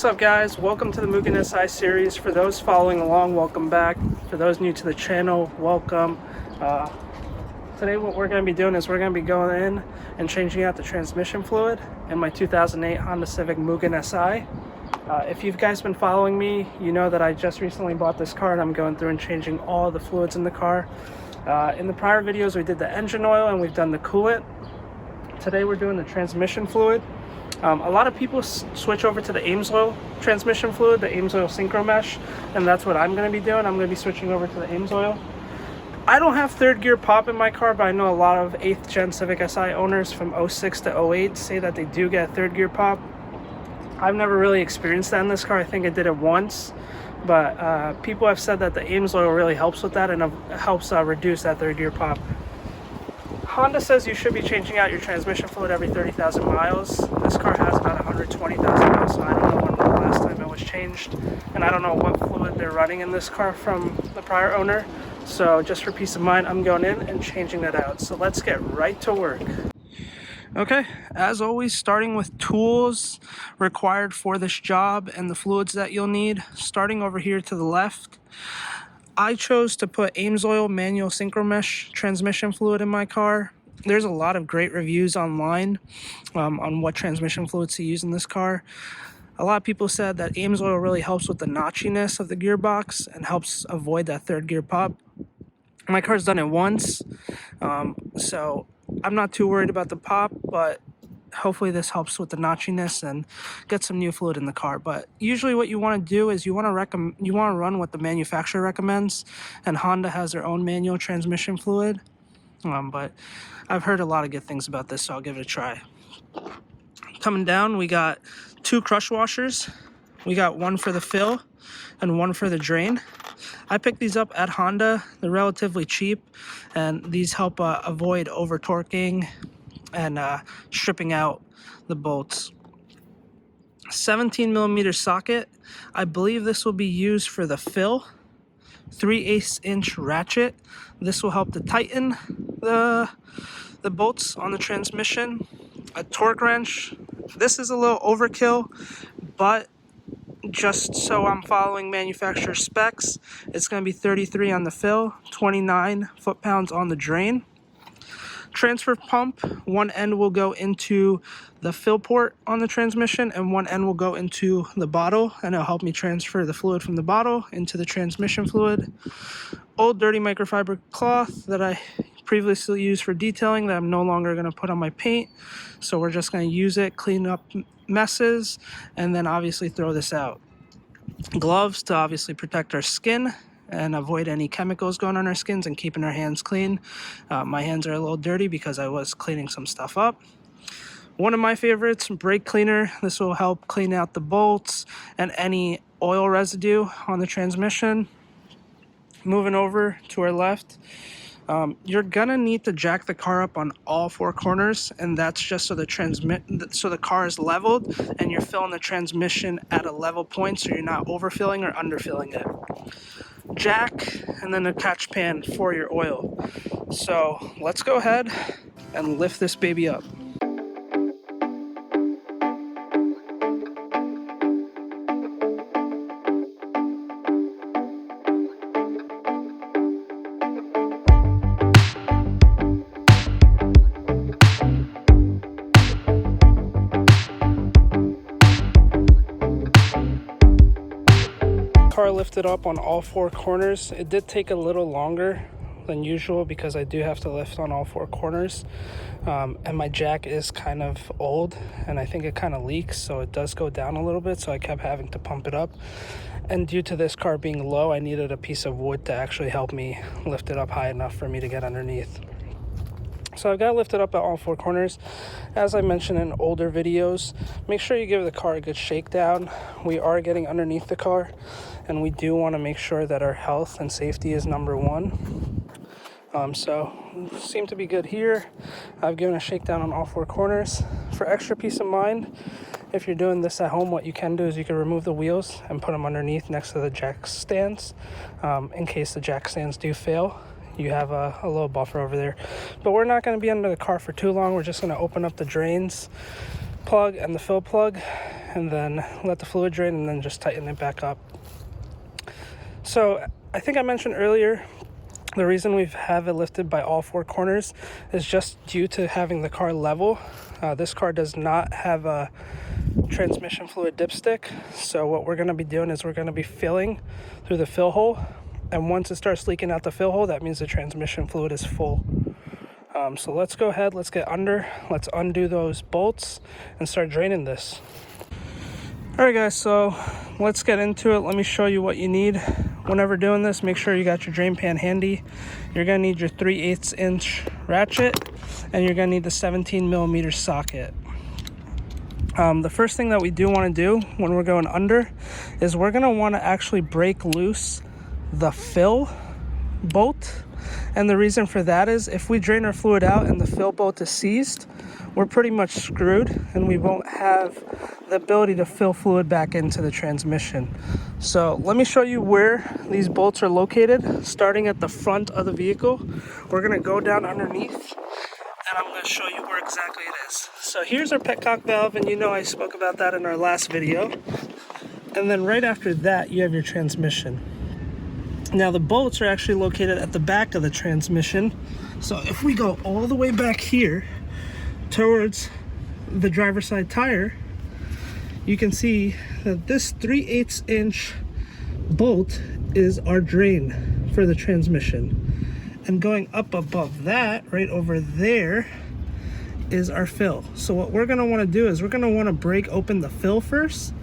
What's up guys, welcome to the Mugen SI series. For those following along, welcome back. For those new to the channel, welcome. Today what we're going to be doing is we're going to be going in and changing out the transmission fluid in my 2008 Honda Civic Mugen SI. If you guys been following me, you know that I just recently bought this car and I'm going through and changing all the fluids in the car. In the prior videos we did the engine oil and we've done the coolant. Today we're doing the transmission fluid. A lot of people switch over to the Ames oil transmission fluid, the Ames oil synchro mesh, and that's what I'm going to be doing. I'm going to be switching over to the Ames oil. I don't have third gear pop in my car, but I know a lot of 8th gen Civic Si owners from 06 to 08 say that they do get third gear pop. I've never really experienced that in this car. I think I did it once, but people have said that the Ames oil really helps with that and helps reduce that third gear pop. Honda says you should be changing out your transmission fluid every 30,000 miles. This car has about 120,000 miles, so I don't know when the last time it was changed. And I don't know what fluid they're running in this car from the prior owner. So just for peace of mind, I'm going in and changing that out. So let's get right to work. Okay, as always, starting with tools required for this job and the fluids that you'll need. Starting over here to the left, I chose to put Ames oil manual synchro mesh transmission fluid in my car. There's a lot of great reviews online on what transmission fluids to use in this car. A lot of people said that Ames oil really helps with the notchiness of the gearbox and helps avoid that third gear pop. My car's done it once, so I'm not too worried about the pop, but hopefully this helps with the notchiness and get some new fluid in the car. But usually what you want to do is you want to run what the manufacturer recommends, and Honda has their own manual transmission fluid. But I've heard a lot of good things about this, so I'll give it a try. Coming down, we got 2 crush washers. We got one for the fill and one for the drain. I picked these up at Honda. They're relatively cheap, and these help avoid over torquing and stripping out the bolts. 17 millimeter socket. I believe this will be used for the fill. 3/8 inch ratchet. This will help to tighten the bolts on the transmission. A torque wrench. This is a little overkill, but just so I'm following manufacturer specs, it's going to be 33 on the fill, 29 foot-pounds on the drain. Transfer pump, one end will go into the fill port on the transmission and one end will go into the bottle, and it'll help me transfer the fluid from the bottle into the transmission fluid. Old dirty microfiber cloth that I previously used for detailing that I'm no longer going to put on my paint, so we're just going to use it, clean up messes, and then obviously throw this out. Gloves to obviously protect our skin and avoid any chemicals going on our skins and keeping our hands clean. My hands are a little dirty because I was cleaning some stuff up. One of my favorites, brake cleaner. This will help clean out the bolts and any oil residue on the transmission. Moving over to our left, you're gonna need to jack the car up on all 4 corners, and that's just so the car is leveled and you're filling the transmission at a level point, so you're not overfilling or underfilling it. Jack and then a catch pan for your oil. So let's go ahead and lift this baby up. Car lifted up on all 4 corners. It did take a little longer than usual because I do have to lift on all 4 corners, and my jack is kind of old and I think it kind of leaks, so it does go down a little bit, so I kept having to pump it up. And due to this car being low, I needed a piece of wood to actually help me lift it up high enough for me to get underneath. So I've got it lifted up at all 4 corners. As I mentioned in older videos, make sure you give the car a good shakedown. We are getting underneath the car, and we do want to make sure that our health and safety is number 1. So seem to be good here. I've given a shakedown on all 4 corners. For extra peace of mind, if you're doing this at home, what you can do is you can remove the wheels and put them underneath next to the jack stands, in case the jack stands do fail. you have a little buffer over there. But we're not going to be under the car for too long. We're just going to open up the drains, plug and the fill plug, and then let the fluid drain, and then just tighten it back up. So I think I mentioned earlier, the reason we have it lifted by all four corners is just due to having the car level. This car does not have a transmission fluid dipstick, so what we're going to be doing is we're going to be filling through the fill hole, and once it starts leaking out the fill hole, that means the transmission fluid is full. So let's go ahead, let's get under, let's undo those bolts and start draining this. Alright guys, so let's get into it. Let me show you what you need. Whenever doing this, make sure you got your drain pan handy. You're going to need your 3/8 inch ratchet, and you're going to need the 17mm socket. The first thing that we do want to do when we're going under is we're going to want to actually break loose the fill bolt. And the reason for that is if we drain our fluid out and the fill bolt is seized, we're pretty much screwed, and we won't have the ability to fill fluid back into the transmission. So let me show you where these bolts are located. Starting at the front of the vehicle, we're going to go down underneath, and I'm going to show you where exactly it is. So here's our petcock valve, and you know I spoke about that in our last video. And then right after that, you have your transmission. Now the bolts are actually located at the back of the transmission. So if we go all the way back here towards the driver's side tire, you can see that this 3/8 inch bolt is our drain for the transmission. And going up above that, right over there, is our fill. So what we're going to want to do is we're going to want to break open the fill first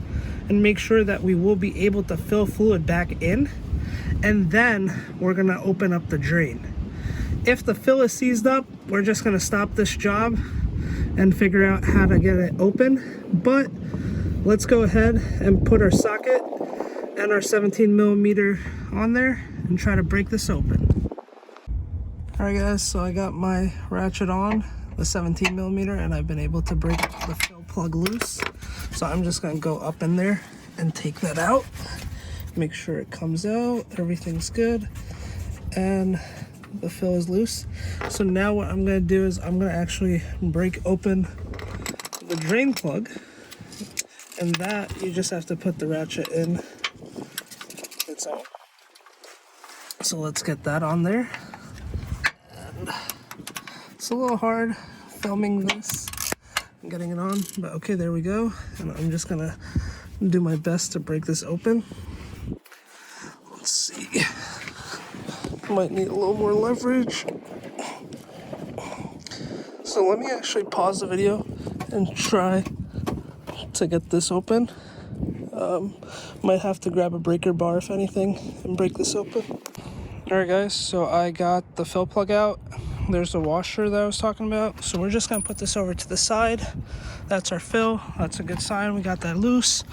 and make sure that we will be able to fill fluid back in. And then we're going to open up the drain. If the fill is seized up, we're just going to stop this job and figure out how to get it open. But let's go ahead and put our socket and our 17mm on there and try to break this open. Alright guys, so I got my ratchet on, the 17mm, and I've been able to break the fill plug loose. So I'm just going to go up in there and take that out. Make sure it comes out, everything's good, and the fill is loose. So now what I'm going to do is I'm going to actually break open the drain plug, and that you just have to put the ratchet in its own. So let's get that on there. And it's a little hard filming this and getting it on, but okay, there we go. And I'm just going to do my best to break this open. Let's see. Might need a little more leverage. So let me actually pause the video and try to get this open. Might have to grab a breaker bar if anything and break this open. Alright guys, so I got the fill plug out. There's the washer that I was talking about. So we're just going to put this over to the side. That's our fill. That's a good sign. We got that loose.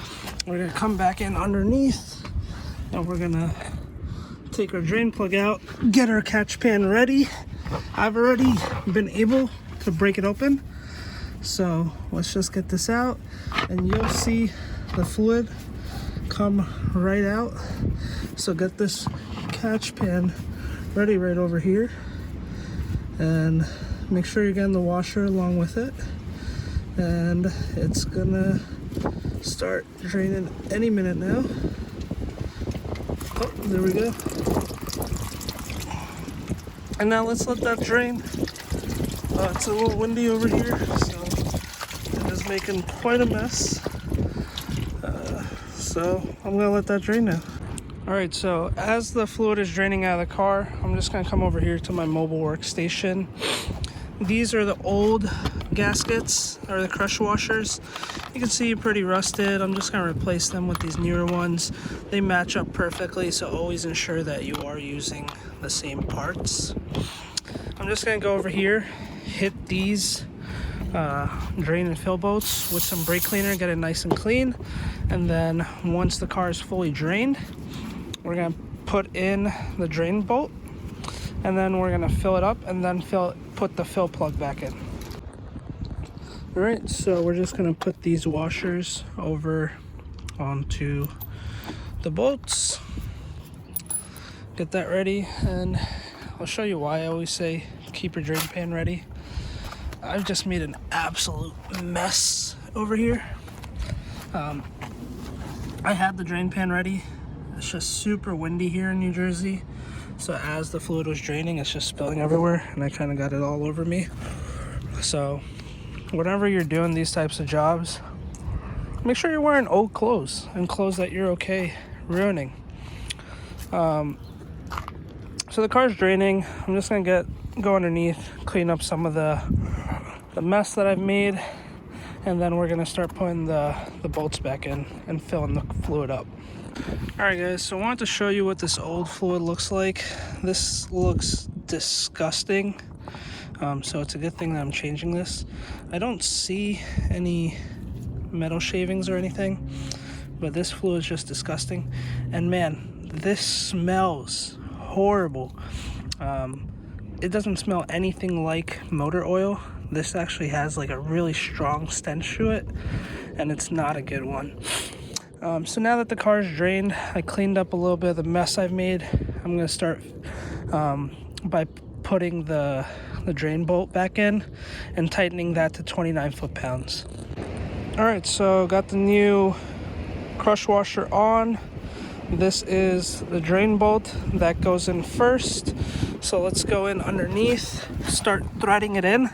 We're going to come back in underneath, and we're going to take our drain plug out, get our catch pan ready. I've already been able to break it open. So let's just get this out, and you'll see the fluid come right out. So get this catch pan ready right over here, and make sure you're getting the washer along with it, and it's gonna start draining any minute now. Oh, there we go. And now let's let that drain. It's a little windy over here, so it is making quite a mess. So I'm gonna let that drain now. Alright, so as the fluid is draining out of the car, I'm just gonna come over here to my mobile workstation. These are the old gaskets, or the crush washers. You can see pretty rusted. I'm just gonna replace them with these newer ones. They match up perfectly, so always ensure that you are using the same parts. I'm just gonna go over here, hit these drain and fill bolts with some brake cleaner, get it nice and clean, and then once the car is fully drained, we're gonna put in the drain bolt, and then we're gonna fill it up, and then put the fill plug back in. All right, so we're just gonna put these washers over onto the bolts, get that ready, and I'll show you why I always say keep your drain pan ready. I've just made an absolute mess over here. I had the drain pan ready. It's just super windy here in New Jersey. So as the fluid was draining, it's just spilling everywhere, and I kind of got it all over me. So whenever you're doing these types of jobs, make sure you're wearing old clothes and clothes that you're okay ruining. So the car's draining. I'm just gonna go underneath, clean up some of the mess that I've made, and then we're gonna start putting the bolts back in and filling the fluid up. Alright guys, so I wanted to show you what this old fluid looks like. This looks disgusting. So it's a good thing that I'm changing this. I don't see any metal shavings or anything, but this fluid is just disgusting. And man, this smells horrible. It doesn't smell anything like motor oil. This actually has like a really strong stench to it, and it's not a good one. So now that the car is drained, I cleaned up a little bit of the mess I've made. I'm gonna start by putting the drain bolt back in and tightening that to 29 foot-pounds. All right, so got the new crush washer on. This is the drain bolt that goes in first. So let's go in underneath, start threading it in.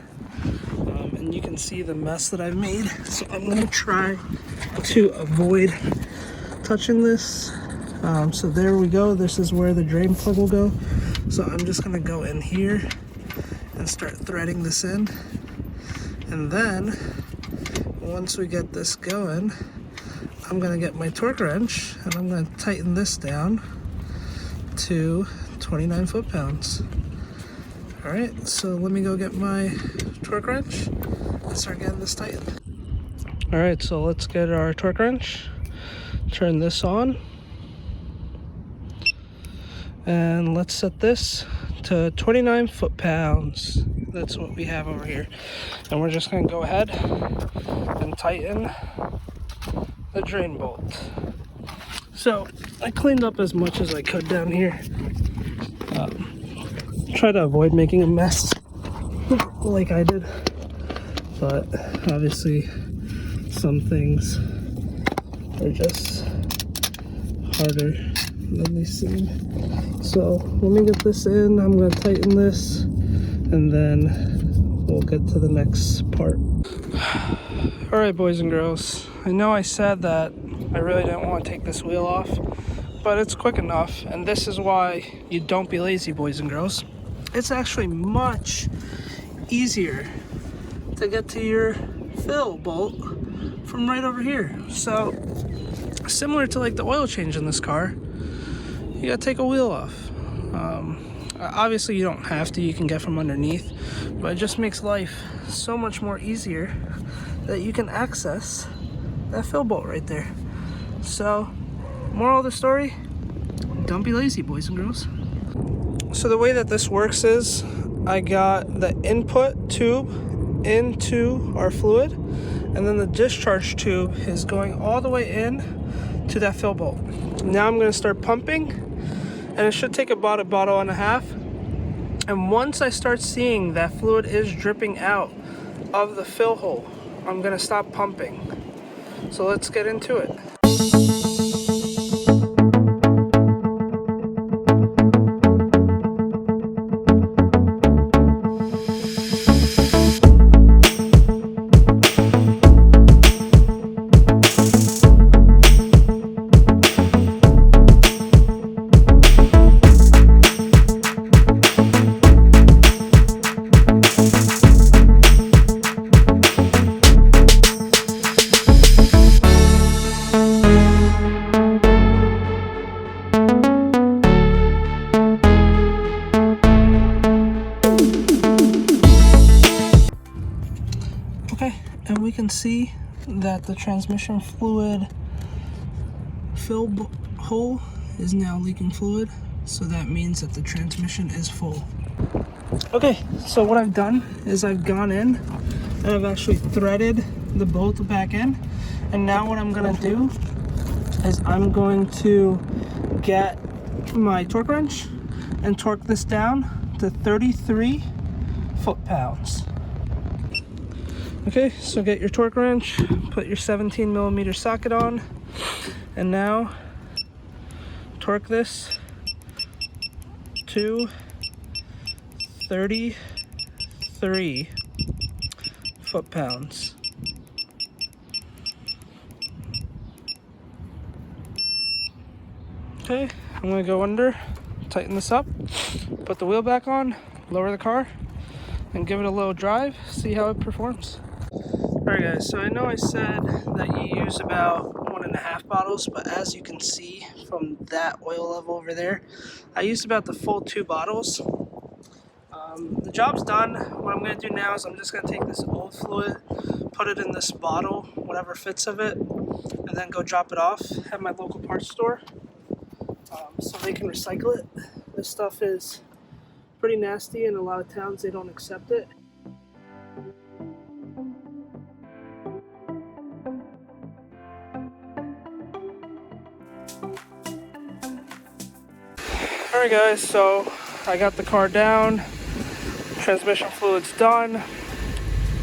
And you can see the mess that I've made. So I'm gonna try to avoid touching this. So there we go. This is where the drain plug will go. So I'm just gonna go in here and start threading this in. And then once we get this going, I'm gonna get my torque wrench and I'm gonna tighten this down to 29 foot-pounds. All right, so let me go get my torque wrench and start getting this tightened. All right, so let's get our torque wrench, turn this on, and let's set this to 29 foot-pounds. That's what we have over here. And we're just gonna go ahead and tighten the drain bolt. So I cleaned up as much as I could down here. Try to avoid making a mess like I did, but obviously some things are just harder than they seem. So let me get this in. I'm going to tighten this, and then we'll get to the next part. All right, boys and girls, I know I said that I really didn't want to take this wheel off, but it's quick enough, and this is why you don't be lazy, boys and girls. It's actually much easier to get to your fill bolt from right over here. So similar to like the oil change in this car, you gotta take a wheel off. Obviously you don't have to, you can get from underneath, but it just makes life so much more easier that you can access that fill bolt right there. So moral of the story, don't be lazy, boys and girls. So the way that this works is I got the input tube into our fluid, and then the discharge tube is going all the way in to that fill bolt. Now I'm going to start pumping, and it should take about a bottle and a half. And once I start seeing that fluid is dripping out of the fill hole, I'm going to stop pumping. So let's get into it. Okay, and we can see that the transmission fluid fill hole is now leaking fluid, so that means that the transmission is full. Okay, so what I've done is I've gone in and I've actually threaded the bolt back in, and now what I'm gonna do is I'm going to get my torque wrench and torque this down to 33 foot-pounds. Okay, so get your torque wrench, put your 17mm socket on, and now torque this to 33 foot-pounds. Okay, I'm gonna go under, tighten this up, put the wheel back on, lower the car, and give it a little drive, see how it performs. Alright guys, so I know I said that you use about 1.5 bottles, but as you can see from that oil level over there, I used about the full 2 bottles. The job's done. What I'm going to do now is I'm just going to take this old fluid, put it in this bottle, whatever fits of it, and then go drop it off at my local parts store so they can recycle it. This stuff is pretty nasty, and a lot of towns they don't accept it. Alright guys, so I got the car down, transmission fluid's done,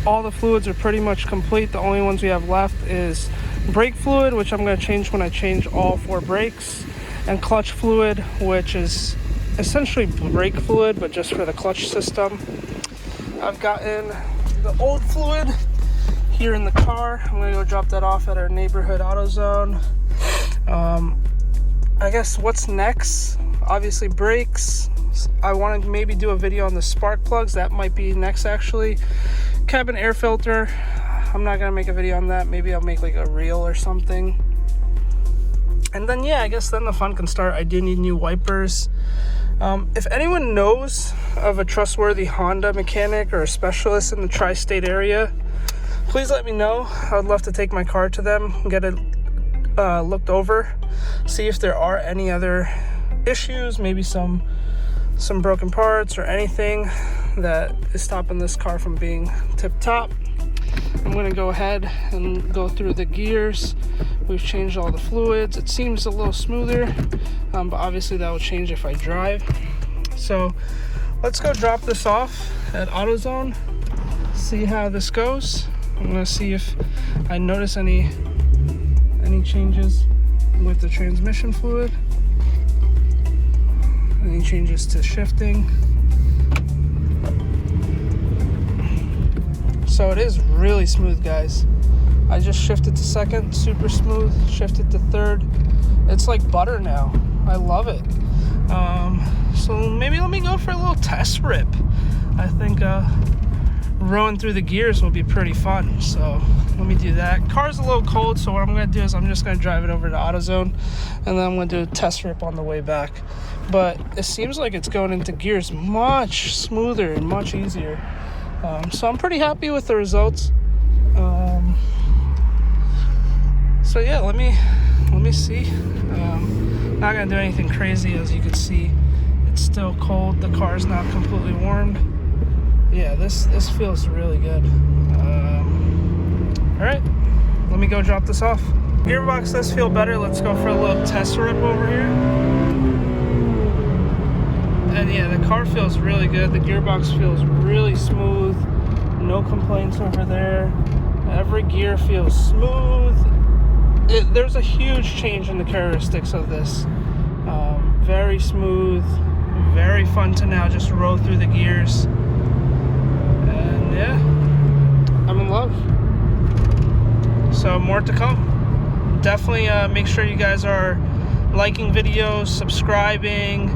all the fluids are pretty much complete. The only ones we have left is brake fluid, which I'm going to change when I change all 4 brakes, and clutch fluid, which is essentially brake fluid but just for the clutch system. I've gotten the old fluid here in the car. I'm going to go drop that off at our neighborhood AutoZone. I guess what's next? Obviously brakes. I want to maybe do a video on the spark plugs. That might be next actually. Cabin air filter. I'm not going to make a video on that. Maybe I'll make like a reel or something. And then yeah, I guess then the fun can start. I do need new wipers. If anyone knows of a trustworthy Honda mechanic or a specialist in the tri-state area, please let me know. I would love to take my car to them and get it looked over, see if there are any other issues, maybe some broken parts or anything that is stopping this car from being tip-top. I'm going to go ahead and go through the gears. We've changed all the fluids. It seems a little smoother, but obviously that will change if I drive. So let's go drop this off at AutoZone, see how this goes. I'm going to see if I notice any changes with the transmission fluid, any changes to shifting. So it is really smooth, guys. I just shifted to second, super smooth, shifted to third. It's like butter now. I love it. So maybe let me go for a little test rip. I think rowing through the gears will be pretty fun. So let me do that. Car's a little cold, so what I'm going to do is I'm just going to drive it over to AutoZone, and then I'm going to do a test rip on the way back. But it seems like it's going into gears much smoother and much easier. So I'm pretty happy with the results. So yeah, let me see. Not gonna do anything crazy. As you can see, it's still cold. The car's not completely warmed. Yeah, this feels really good. All right, let me go drop this off. Gearbox does feel better. Let's go for a little test rip over here. And yeah, the car feels really good. The gearbox feels really smooth. No complaints over there. Every gear feels smooth. There's a huge change in the characteristics of this. Very smooth, very fun to now just roll through the gears. And yeah, I'm in love. So more to come. Definitely make sure you guys are liking videos, subscribing,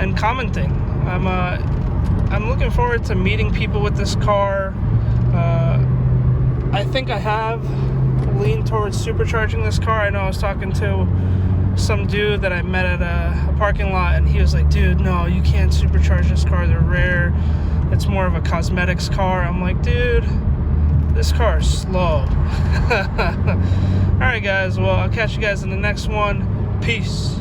and commenting. I'm looking forward to meeting people with this car. I think I have leaned towards supercharging this car. I know I was talking to some dude that I met at a parking lot, and he was like, dude, no, you can't supercharge this car. They're rare. It's more of a cosmetics car. I'm like, dude, this car is slow. All right, guys. Well, I'll catch you guys in the next one. Peace.